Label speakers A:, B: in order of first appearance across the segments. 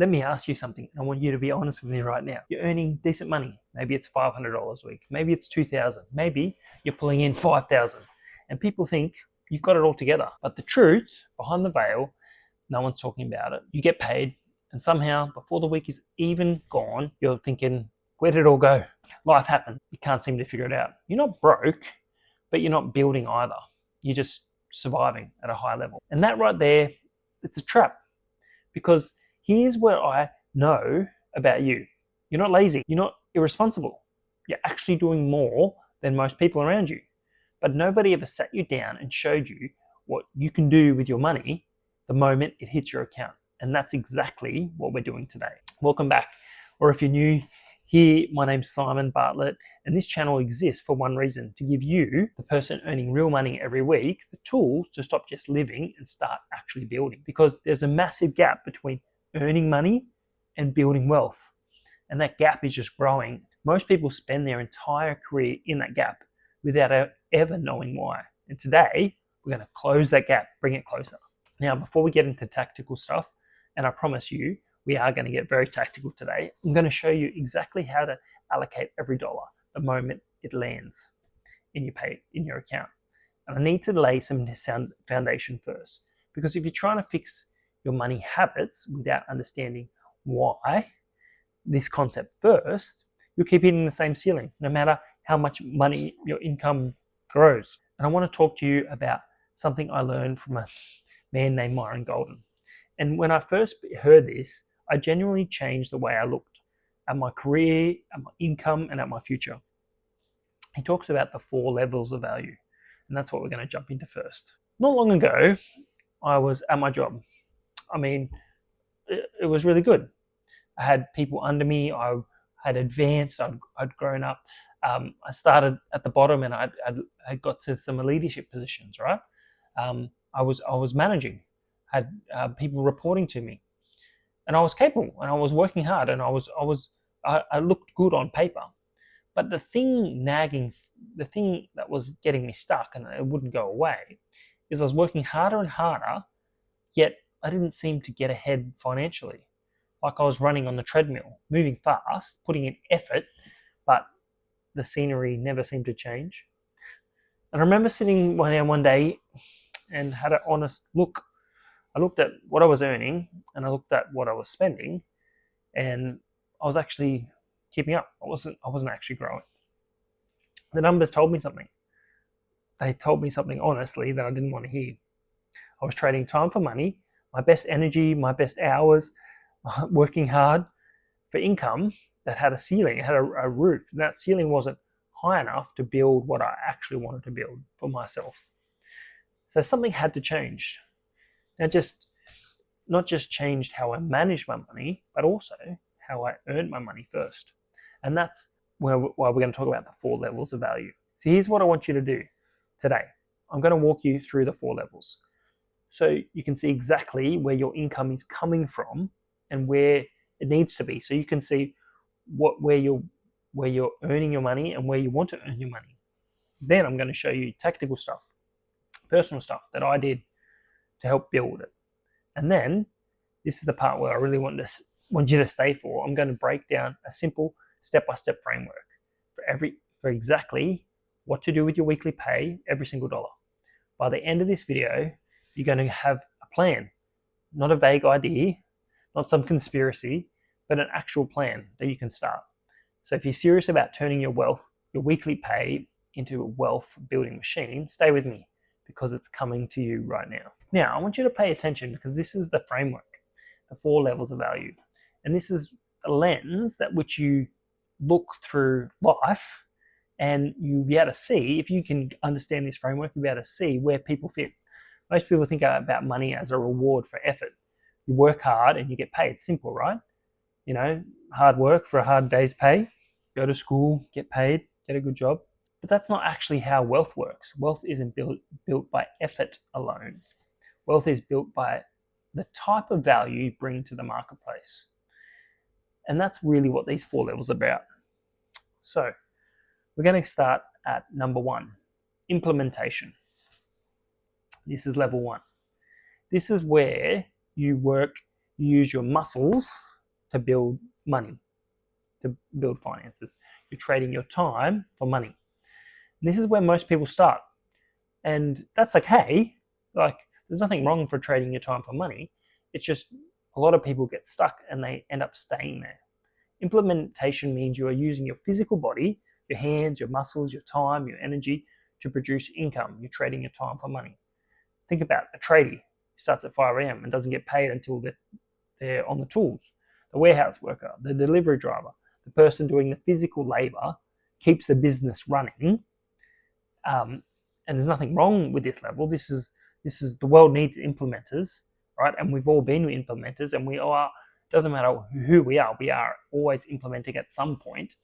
A: let me ask you something. I want you to be honest with me right now. You're earning decent money. Maybe it's $500 a week. Maybe it's $2,000. Maybe you're pulling in $5,000. And people think you've got it all together. But the truth behind the veil, no one's talking about it. You get paid, and somehow before the week is even gone, you're thinking, where did it all go? Life happened. You can't seem to figure it out. You're not broke, but you're not building either. You're just surviving at a high level. And that right there, it's a trap. Because here's what I know about you. You're not lazy. You're not irresponsible. You're actually doing more than most people around you. But nobody ever sat you down and showed you what you can do with your money the moment it hits your account. And that's exactly what we're doing today. Welcome back. Or if you're new here, my name's Simon Bartlett, and this channel exists for one reason: to give you, the person earning real money every week, the tools to stop just living and start actually building. Because there's a massive gap between earning money and building wealth. And that gap is just growing. Most people spend their entire career in that gap without ever knowing why. And today, we're going to close that gap, bring it closer. Now, before we get into tactical stuff, and I promise you, we are going to get very tactical today, I'm going to show you exactly how to allocate every dollar the moment it lands in your account. And I need to lay some foundation first, because if you're trying to fix your money habits without understanding why this concept first, you'll keep hitting the same ceiling, no matter how much money your income grows. And I want to talk to you about something I learned from a man named Myron. And when I first heard this, I genuinely changed the way I looked at my career, at my income, and at my future. He talks about the 4 levels of value, and that's what we're going to jump into first. Not long ago, I was at my job. I mean, it was really good. I had people under me. I had advanced. I'd grown up. I started at the bottom, and I got to some leadership positions. Right? I was managing. Had people reporting to me, and I was capable, and I was working hard, and I looked good on paper. But the thing that was getting me stuck, and it wouldn't go away, is I was working harder and harder, yet I didn't seem to get ahead financially. Like I was running on the treadmill, moving fast, putting in effort, but the scenery never seemed to change. And I remember sitting one day and had an honest look. I looked at what I was earning, and I looked at what I was spending, and I was actually keeping up. I wasn't actually growing. The numbers told me something. They told me something honestly that I didn't want to hear. I was trading time for money, my best energy, my best hours, working hard for income that had a ceiling, it had a roof. And that ceiling wasn't high enough to build what I actually wanted to build for myself. So something had to change. Now, not just changed how I managed my money, but also how I earned my money first. And that's why we're going to talk about the 4 levels of value. So here's what I want you to do today. I'm going to walk you through the 4 levels, so you can see exactly where your income is coming from and where it needs to be. So you can see where you're earning your money and where you want to earn your money. Then I'm going to show you tactical stuff, personal stuff that I did to help build it. And then this is the part where I really want you to stay for. I'm going to break down a simple step-by-step framework for exactly what to do with your weekly pay, every single dollar. By the end of this video, you're going to have a plan, not a vague idea, not some conspiracy, but an actual plan that you can start. So if you're serious about turning your weekly pay into a wealth building machine, stay with me, because it's coming to you right now. Now, I want you to pay attention, because this is the framework, the 4 levels of value. And this is a lens that which you look through life, and you'll be able to see, if you can understand this framework, you'll be able to see where people fit. Most people think about money as a reward for effort. You work hard and you get paid. Simple, right? You know, hard work for a hard day's pay, go to school, get paid, get a good job. But that's not actually how wealth works. Wealth isn't built by effort alone. Wealth is built by the type of value you bring to the marketplace. And that's really what these 4 levels are about. So we're going to start at number 1, implementation. This is level 1. This is where you use your muscles to build money, to build finances. You're trading your time for money. And this is where most people start. And that's okay. Like, there's nothing wrong for trading your time for money. It's just a lot of people get stuck and they end up staying there. Implementation means you are using your physical body, your hands, your muscles, your time, your energy to produce income. You're trading your time for money. Think about a tradie who starts at 5 a.m. and doesn't get paid until they're on the tools. The warehouse worker, the delivery driver, the person doing the physical labor keeps the business running. And there's nothing wrong with this level. This is the world needs implementers, right? And we've all been implementers, and we are. Doesn't matter who we are always implementing at some point.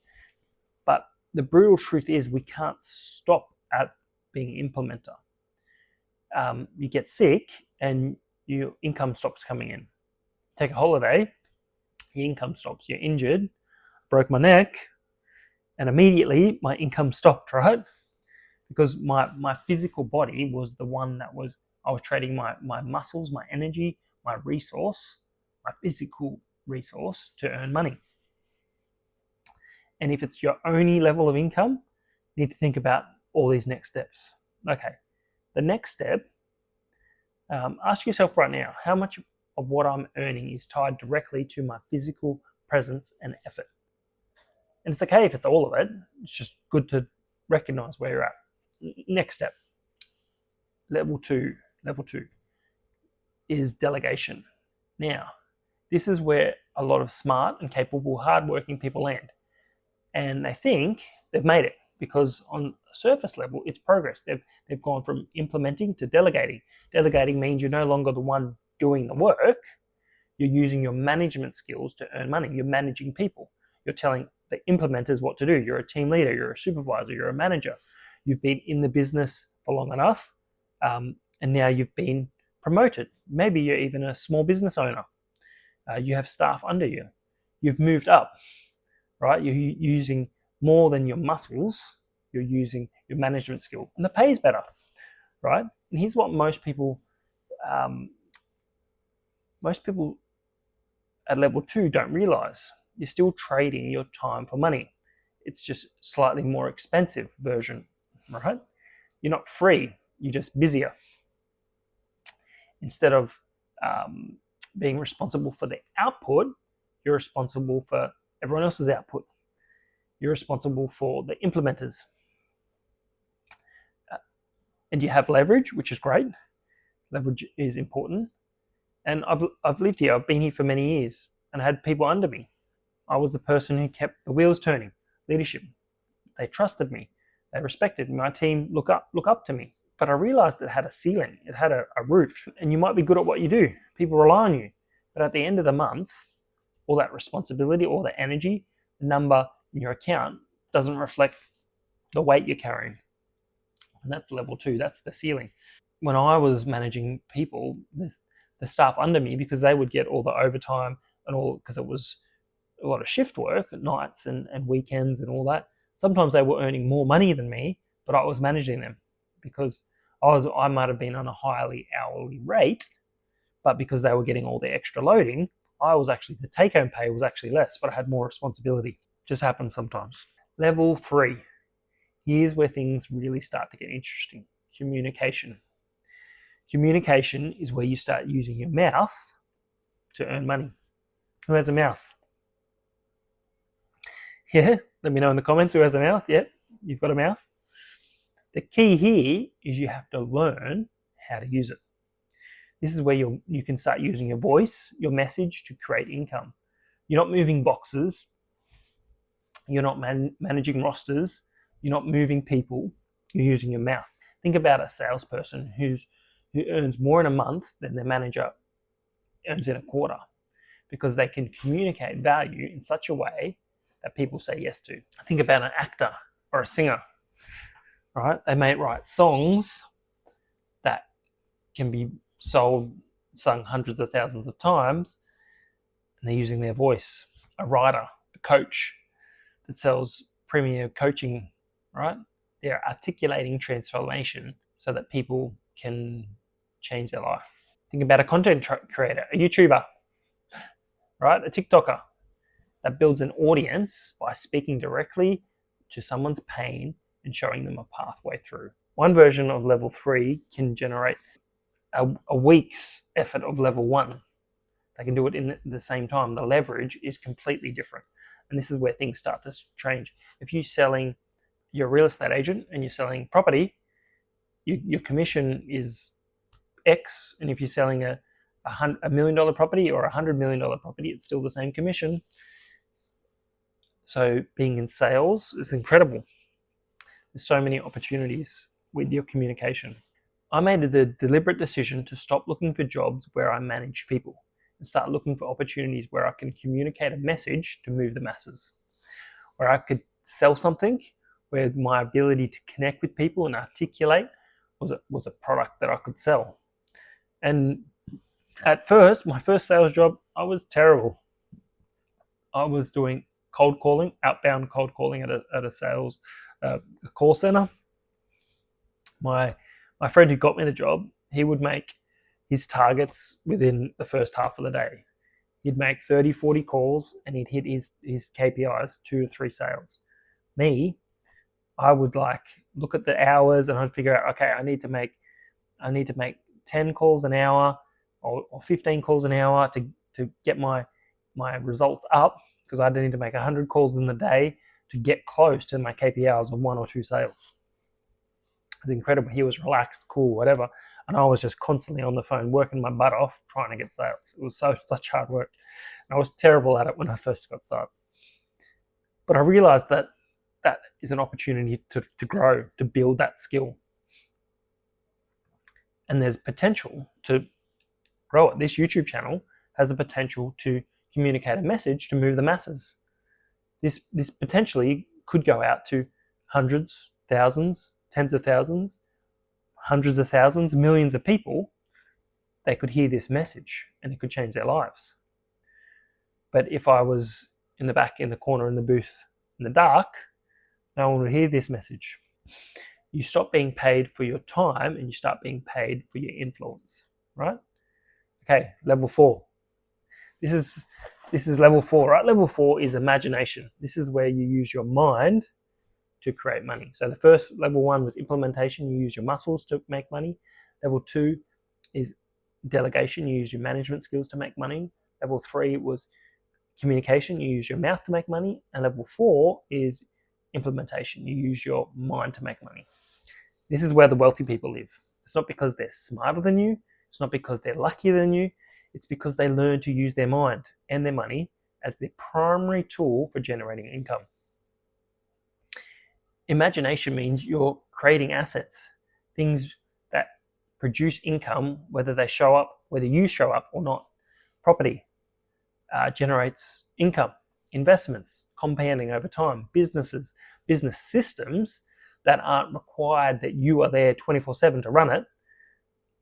A: But the brutal truth is, we can't stop at being an implementer. You get sick, and your income stops coming in. Take a holiday, your income stops. You're injured, broke my neck, and immediately my income stopped, right? Because my physical body was the one that I was trading my muscles, my energy, my resource, my physical resource to earn money. And if it's your only level of income, you need to think about all these next steps. Okay, the next step, ask yourself right now, how much of what I'm earning is tied directly to my physical presence and effort? And it's okay if it's all of it. It's just good to recognize where you're at. Next step, level two is delegation. Now, this is where a lot of smart and capable, hardworking people land. And they think they've made it because on a surface level, it's progress. They've gone from implementing to delegating. Delegating means you're no longer the one doing the work. You're using your management skills to earn money. You're managing people. You're telling the implementers what to do. You're a team leader. You're a supervisor. You're a manager. You've been in the business for long enough, and now you've been promoted. Maybe you're even a small business owner. You have staff under you. You've moved up, right? You're using more than your muscles. You're using your management skill, and the pay is better, right? And here's what most people at level 2 don't realize. You're still trading your time for money. It's just slightly more expensive version, right? You're not free, you're just busier. Instead of being responsible for the output, you're responsible for everyone else's output. You're responsible for the implementers. And you have leverage, which is great. Leverage is important. And I've lived here, I've been here for many years, and I had people under me. I was the person who kept the wheels turning, leadership. They trusted me. They respected me. My team look up to me. But I realized it had a ceiling. It had a roof. And you might be good at what you do. People rely on you. But at the end of the month, all that responsibility, all the energy, the number in your account doesn't reflect the weight you're carrying. And that's level 2. That's the ceiling. When I was managing people, the staff under me, because they would get all the overtime and all, because it was a lot of shift work at nights and weekends and all that. Sometimes they were earning more money than me, but I was managing them because I might have been on a highly hourly rate, but because they were getting all the extra loading, the take-home pay was actually less, but I had more responsibility. Just happens sometimes. Level 3. Here's where things really start to get interesting. Communication. Communication is where you start using your mouth to earn money. Who has a mouth? Yeah, let me know in the comments who has a mouth. Yeah, you've got a mouth. The key here is you have to learn how to use it. This is where you can start using your voice, your message to create income. You're not moving boxes. You're not managing rosters. You're not moving people. You're using your mouth. Think about a salesperson who earns more in a month than their manager earns in a quarter, because they can communicate value in such a way that people say yes to. Think about an actor or a singer, right? They may write songs that can be sung hundreds of thousands of times, and they're using their voice. A writer, a coach that sells premier coaching, right? They're articulating transformation so that people can change their life. Think about a content creator, a YouTuber, right? A TikToker. that builds an audience by speaking directly to someone's pain and showing them a pathway through. One version of level 3 can generate a week's effort of level 1. They can do it in the same time. The leverage is completely different. And this is where things start to change. If you're a real estate agent and you're selling property, your commission is X. And if you're selling a $1 million property or a $100 million property, it's still the same commission. So being in sales is incredible. There's so many opportunities with your communication. I made the deliberate decision to stop looking for jobs where I manage people and start looking for opportunities where I can communicate a message to move the masses, where I could sell something, where my ability to connect with people and articulate was a product that I could sell. And at first, my first sales job, I was terrible. I was doing cold calling, outbound cold calling at a sales call center. My friend who got me the job, he would make his targets within the first half of the day. He'd make 30, 40 calls and he'd hit his KPIs, 2 to 3 sales. Me, I would look at the hours and I'd figure out, okay, I need to make 10 calls an hour or 15 calls an hour to get my results up, because I need to make 100 calls in the day to get close to my KPIs of 1 or 2 sales. It was incredible. He was relaxed, cool, whatever. And I was just constantly on the phone working my butt off trying to get sales. It was such hard work. And I was terrible at it when I first got started. But I realized that is an opportunity to grow, to build that skill. And there's potential to grow it. This YouTube channel has the potential to communicate a message to move the masses. This potentially could go out to hundreds, thousands, tens of thousands, hundreds of thousands, millions of people. They could hear this message and it could change their lives. But if I was in the back, in the corner, in the booth, in the dark, no one would hear this message. You stop being paid for your time and you start being paid for your influence, right? Okay, level 4. This is level 4, right? Level 4 is imagination. This is where you use your mind to create money. So the first level 1 was implementation. You use your muscles to make money. Level 2 is delegation. You use your management skills to make money. Level 3 was communication. You use your mouth to make money. And level 4 is implementation. You use your mind to make money. This is where the wealthy people live. It's not because they're smarter than you. It's not because they're luckier than you. It's because they learn to use their mind and their money as their primary tool for generating income. Imagination means you're creating assets, things that produce income, whether you show up or not. Property generates income, investments, compounding over time, business systems that aren't required that you are there 24/7 to run it.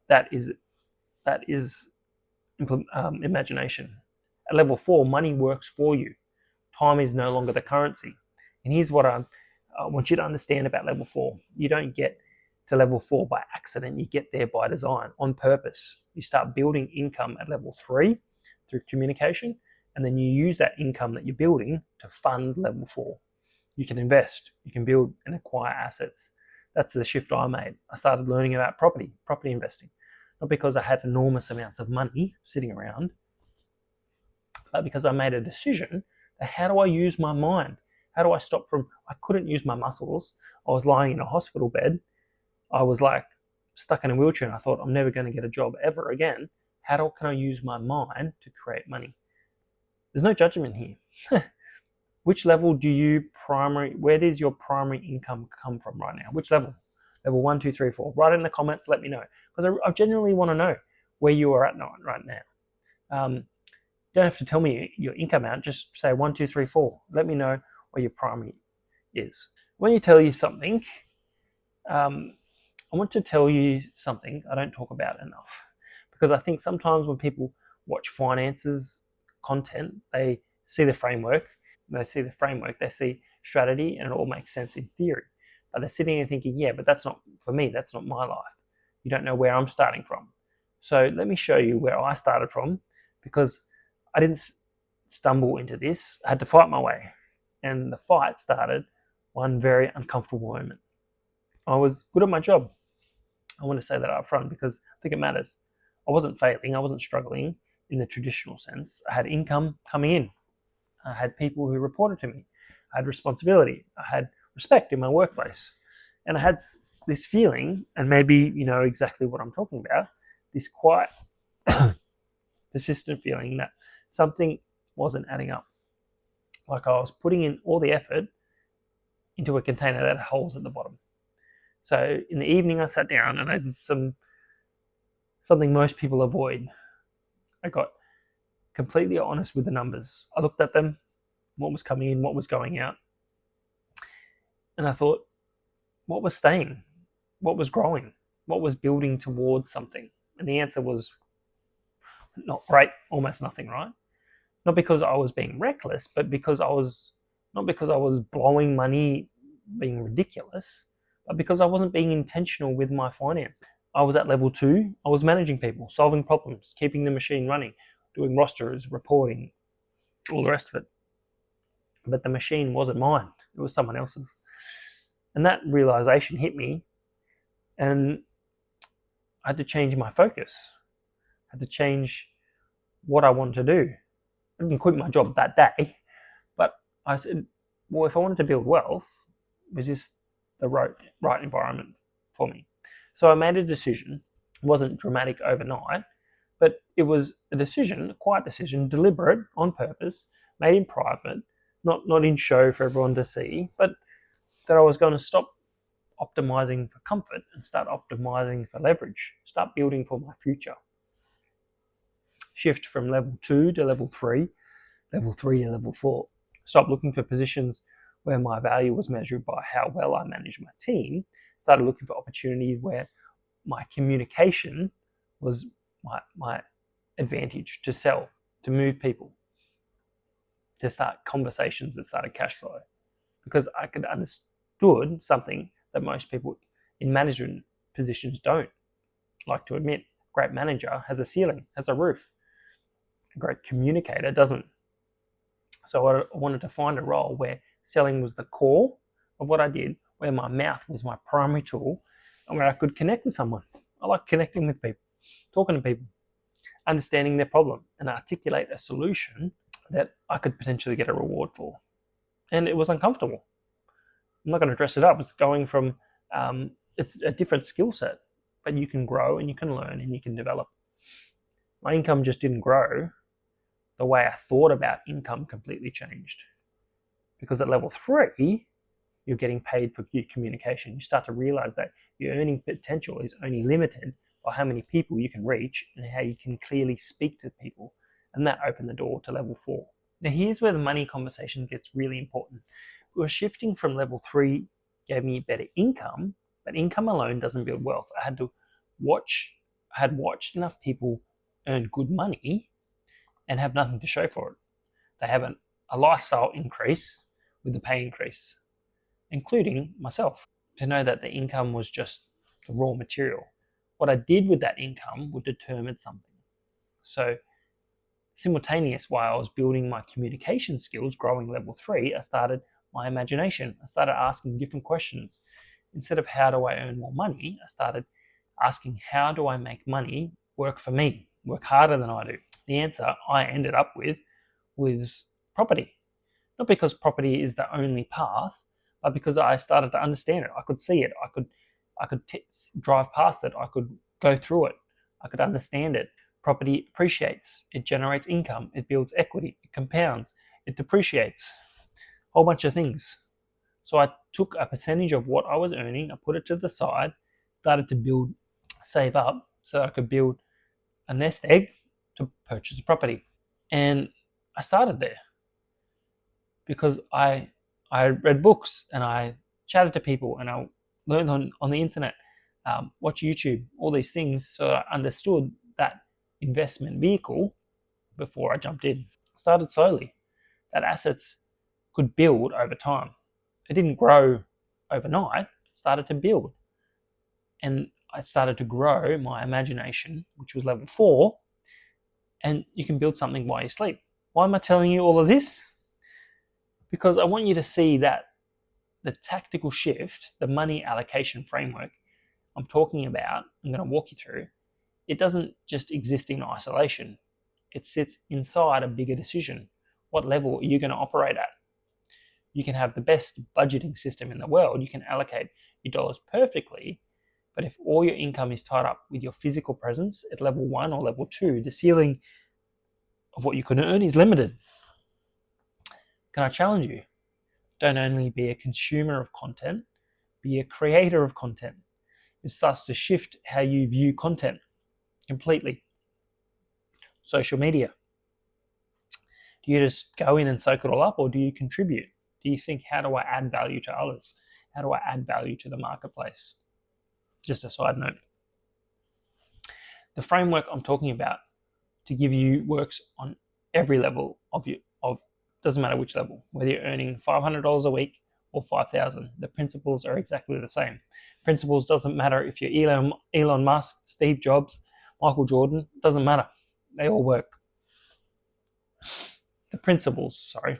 A: That is imagination. At level 4, money works for you. Time is no longer the currency. And here's what I want you to understand about level 4. You don't get to level 4 by accident. You get there by design, on purpose. You start building income at level 3 through communication, and then you use that income that you're building to fund level 4. You can invest, you can build and acquire assets. That's the shift I made. I started learning about property investing. Not because I had enormous amounts of money sitting around, but because I made a decision that how do I use my mind? How do I stop from, I couldn't use my muscles. I was lying in a hospital bed. I was stuck in a wheelchair and I thought I'm never going to get a job ever again. How can I use my mind to create money? There's no judgment here. Which level where does your primary income come from right now? Which level? Level 1, 2, 3, 4. Write it in the comments, let me know. Because I genuinely want to know where you are at right now. You don't have to tell me your income out, just say 1, 2, 3, 4. Let me know what your primary is. When you tell you something, I want to tell you something I don't talk about enough. Because I think sometimes when people watch finances content, they see the framework, they see strategy, and it all makes sense in theory. But they're sitting there thinking, yeah, but that's not for me, that's not my life. You don't know where I'm starting from. So let me show you where I started from, because I didn't stumble into this. I had to fight my way. And the fight started one very uncomfortable moment. I was good at my job. I want to say that up front because I think it matters. I wasn't failing. I wasn't struggling in the traditional sense. I had income coming in. I had people who reported to me. I had responsibility. I had respect in my workplace. And I had this feeling, and maybe you know exactly what I'm talking about, this quite persistent feeling that something wasn't adding up. Like I was putting in all the effort into a container that had holes at the bottom. So in the evening, I sat down and I did something most people avoid. I got completely honest with the numbers. I looked at them, what was coming in, what was going out. And I thought, what was staying? What was growing? What was building towards something? And the answer was not great, almost nothing, right? Not because I was being reckless, but because I was blowing money, being ridiculous, but because I wasn't being intentional with my finances. I was at level 2. I was managing people, solving problems, keeping the machine running, doing rosters, reporting, all the rest of it. But the machine wasn't mine. It was someone else's. And that realization hit me, and I had to change my focus. I had to change what I wanted to do. I didn't quit my job that day, but I said, well, if I wanted to build wealth, was this the right environment for me? So I made a decision. It wasn't dramatic overnight, but it was a decision, a quiet decision, deliberate, on purpose, made in private, not in show for everyone to see, but that I was going to stop optimizing for comfort and start optimizing for leverage, start building for my future. Shift from level 2 to level 3 to level 4. Stop looking for positions where my value was measured by how well I managed my team. Started looking for opportunities where my communication was my advantage, to sell, to move people, to start conversations that started cash flow. Because I could understood something that most people in management positions don't like to admit. A great manager has a ceiling, has a roof. A great communicator doesn't. So I wanted to find a role where selling was the core of what I did, where my mouth was my primary tool, and where I could connect with someone. I like connecting with people, talking to people, understanding their problem, and articulate a solution that I could potentially get a reward for. And it was uncomfortable. I'm not going to dress it up. It's going from, it's a different skill set, but you can grow and you can learn and you can develop. My income just didn't grow. The way I thought about income completely changed. Because at level 3, you're getting paid for your communication. You start to realize that your earning potential is only limited by how many people you can reach and how you can clearly speak to people. And that opened the door to level 4. Now here's where the money conversation gets really important. We're shifting from level 3 gave me better income, but income alone doesn't build wealth. I had watched enough people earn good money and have nothing to show for it. They have a lifestyle increase with the pay increase, including myself, to know that the income was just the raw material. What I did with that income would determine something. So simultaneous while I was building my communication skills, growing level 3, I started my imagination. I started asking different questions. Instead of how do I earn more money, I started asking how do I make money work for me, work harder than I do. The answer I ended up with was property. Not because property is the only path, but because I started to understand it. I could see it. I could drive past it. I could go through it. I could understand it. Property appreciates. It generates income. It builds equity. It compounds. It depreciates. A whole bunch of things. So I took a percentage of what I was earning, I put it to the side, started to save up so I could build a nest egg to purchase a property. And I started there because I read books and I chatted to people and I learned on the internet, watch YouTube, all these things, so I understood that investment vehicle before I jumped in. I started slowly. That assets could build over time. It didn't grow overnight. It started to build. And I started to grow my imagination, which was level 4, and you can build something while you sleep. Why am I telling you all of this? Because I want you to see that the tactical shift, the money allocation framework I'm talking about, I'm going to walk you through, it doesn't just exist in isolation. It sits inside a bigger decision. What level are you going to operate at? You can have the best budgeting system in the world. You can allocate your dollars perfectly. But if all your income is tied up with your physical presence at level 1 or level 2, the ceiling of what you can earn is limited. Can I challenge you? Don't only be a consumer of content, be a creator of content. It starts to shift how you view content completely. Social media. Do you just go in and soak it all up, or do you contribute? Do you think, how do I add value to others? How do I add value to the marketplace? Just a side note. The framework I'm talking about to give you works on every level of doesn't matter which level, whether you're earning $500 a week or $5,000. The principles are exactly the same. Principles doesn't matter if you're Elon Musk, Steve Jobs, Michael Jordan, doesn't matter. They all work. The principles, sorry.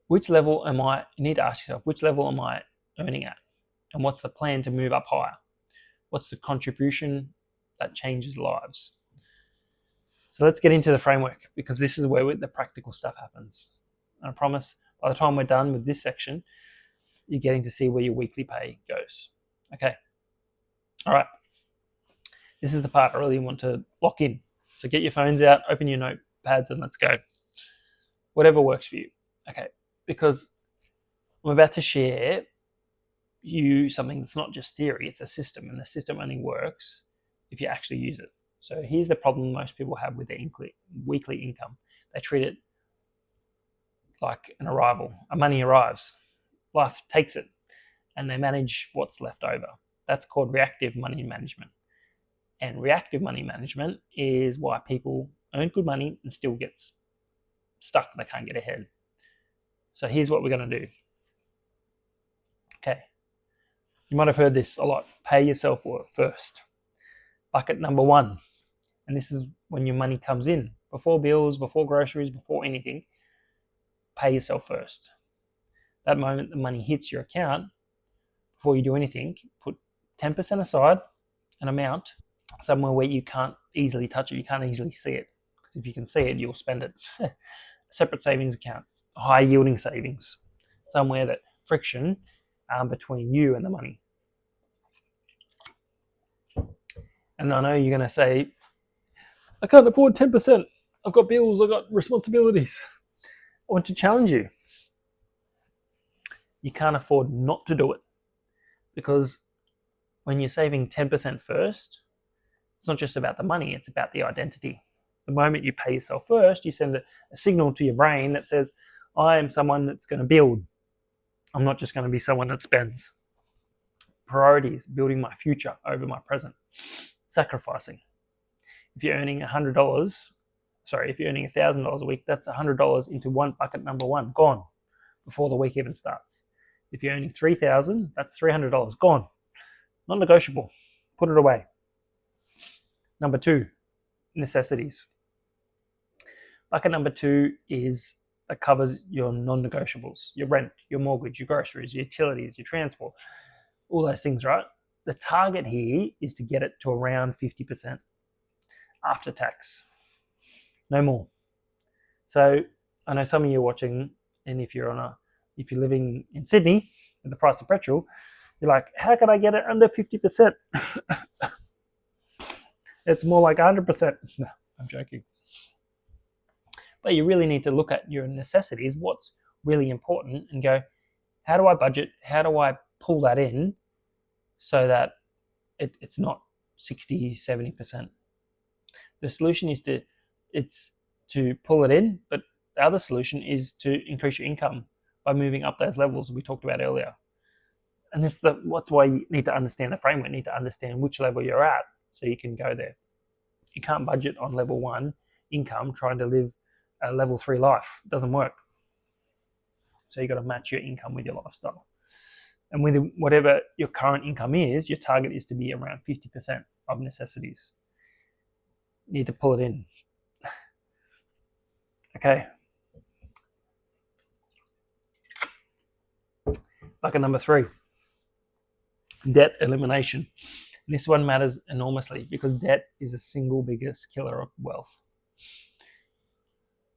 A: Which level am I, you need to ask yourself, which level am I earning at? And what's the plan to move up higher? What's the contribution that changes lives? So let's get into the framework, because this is where the practical stuff happens. And I promise by the time we're done with this section, you're getting to see where your weekly pay goes. Okay. All right. This is the part I really want to lock in. So get your phones out, open your notepads, and let's go. Whatever works for you. Okay. Because I'm about to share you something that's not just theory, it's a system, and the system only works if you actually use it. So here's the problem most people have with their weekly income. They treat it like an arrival. A money arrives, life takes it, and they manage what's left over. That's called reactive money management. And reactive money management is why people earn good money and still get stuck. They can't get ahead. So here's what we're going to do. Okay. You might have heard this a lot. Pay yourself first. Bucket number 1. And this is when your money comes in. Before bills, before groceries, before anything, pay yourself first. That moment the money hits your account, before you do anything, put 10% aside, an amount, somewhere where you can't easily touch it, you can't easily see it. Because if you can see it, you'll spend it. A separate savings account, high yielding savings, somewhere that friction between you and the money. And I know you're going to say, I can't afford 10%. I've got bills, I've got responsibilities. I want to challenge you. You can't afford not to do it. Because when you're saving 10% first, it's not just about the money, it's about the identity. The moment you pay yourself first, you send a signal to your brain that says, I am someone that's going to build. I'm not just going to be someone that spends. Priorities, building my future over my present. Sacrificing. If you're earning $1,000 a week, that's $100 into one bucket number 1, gone before the week even starts. If you're earning $3,000, that's $300, gone. Non-negotiable. Put it away. Number 2, necessities. Bucket number 2 that covers your non-negotiables, your rent, your mortgage, your groceries, your utilities, your transport, all those things, right? The target here is to get it to around 50% after tax. No more. So I know some of you are watching, and if you're living in Sydney with the price of petrol, you're like, how can I get it under 50%? It's more like 100%. No, I'm joking. But you really need to look at your necessities, what's really important, and go, how do I budget? How do I pull that in so that it's not 60, 70%? The solution is to pull it in, but the other solution is to increase your income by moving up those levels we talked about earlier. And that's why you need to understand the framework. You need to understand which level you're at so you can go there. You can't budget on level 1 income trying to live a level 3 life. It doesn't work. So you've got to match your income with your lifestyle. And with whatever your current income is, your target is to be around 50% of necessities. You need to pull it in. Okay. Bucket number 3, debt elimination. And this one matters enormously because debt is the single biggest killer of wealth.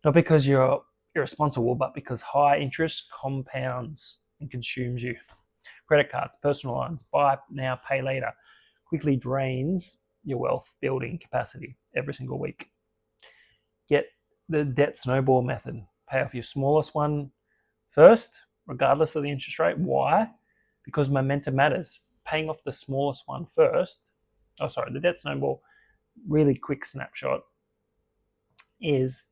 A: Not because you're irresponsible, but because high interest compounds and consumes you. Credit cards, personal loans, buy now, pay later, quickly drains your wealth building capacity every single week. Get the debt snowball method. Pay off your smallest one first, regardless of the interest rate. Why? Because momentum matters. Paying off the smallest one first, the debt snowball, really quick snapshot, is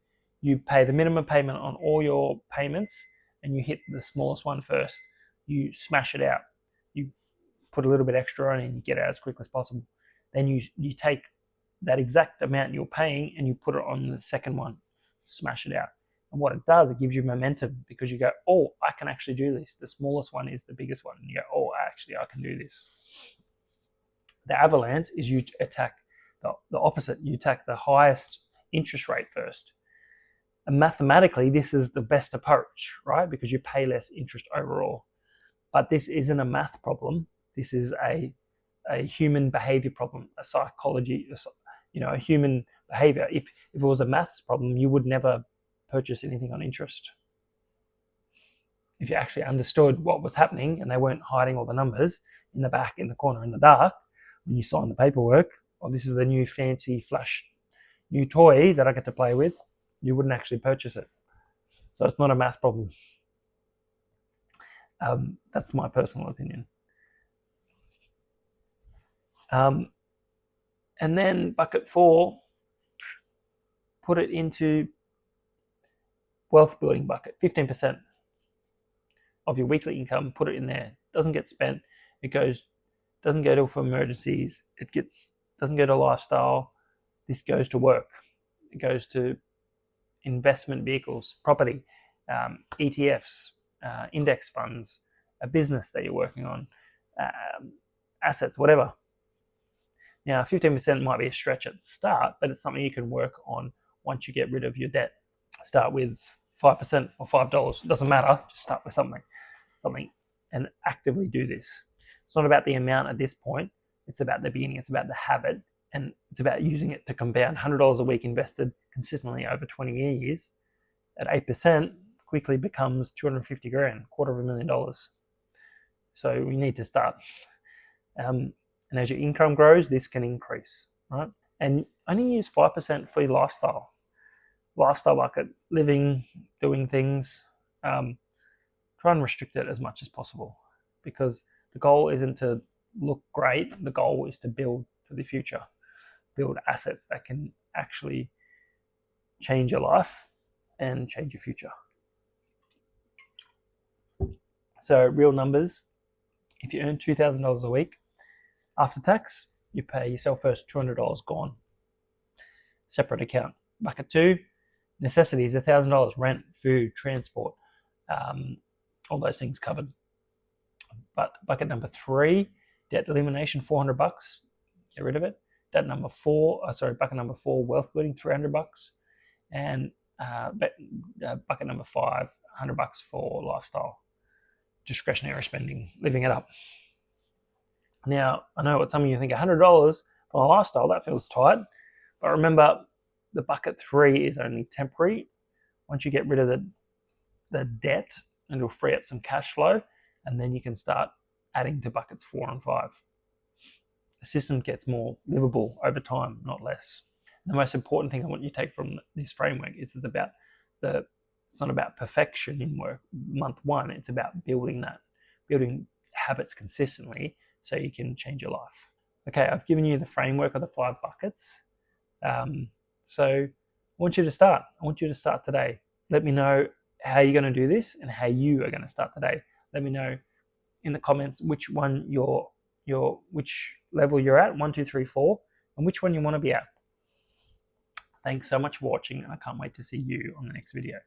A: you pay the minimum payment on all your payments and you hit the smallest one first. You smash it out. You put a little bit extra on and you get it out as quickly as possible. Then you take that exact amount you're paying and you put it on the second one. Smash it out. And what it does, it gives you momentum because you go, oh, I can actually do this. The smallest one is the biggest one. And you go, oh, actually, I can do this. The avalanche is you attack the opposite. You attack the highest interest rate first. And mathematically, this is the best approach, right? Because you pay less interest overall. But this isn't a math problem. This is a human behavior problem, a psychology, a human behavior. If it was a maths problem, you would never purchase anything on interest. If you actually understood what was happening and they weren't hiding all the numbers in the back, in the corner, in the dark, when you sign the paperwork, oh, this is the new fancy flash new toy that I get to play with, you wouldn't actually purchase it. So it's not a math problem. That's my personal opinion. And then bucket 4, put it into wealth building bucket. 15% of your weekly income, put it in there. Doesn't get spent. It doesn't go for emergencies. Doesn't go to lifestyle. This goes to work. It goes to investment vehicles, property, ETFs, index funds, a business that you're working on, assets, whatever. Now, 15% might be a stretch at the start, but it's something you can work on once you get rid of your debt. Start with 5% or $5. It doesn't matter. Just start with something, and actively do this. It's not about the amount at this point. It's about the beginning. It's about the habit, and it's about using it to compound. $100 a week invested consistently over 20 years at 8% quickly becomes $250,000, $250,000. So we need to start. And as your income grows, this can increase, right? And only use 5% for your lifestyle bucket, living, doing things. Try and restrict it as much as possible, because the goal isn't to look great. The goal is to build for the future, build assets that can actually change your life and change your future. So real numbers, if you earn $2,000 a week, after tax, you pay yourself first $200 gone. Separate account. Bucket 2, necessities, $1,000, rent, food, transport, all those things covered. But bucket number 3, debt elimination, $400, get rid of it. Bucket number 4, wealth building, $300, and bucket number 5, $100 for lifestyle, discretionary spending, living it up. Now, I know what some of you think, $100 for a lifestyle, that feels tight. But remember, the bucket 3 is only temporary. Once you get rid of the debt, and it'll free up some cash flow, and then you can start adding to buckets 4 and 5. The system gets more livable over time, not less. The most important thing I want you to take from this framework is it's not about perfection in work month 1. It's about building habits consistently so you can change your life. Okay, I've given you the framework of the 5 buckets. So I want you to start. I want you to start today. Let me know how you're going to do this and how you are going to start today. Let me know in the comments which level you're at, 1, 2, 3, 4, and which one you want to be at. Thanks so much for watching, and I can't wait to see you on the next video.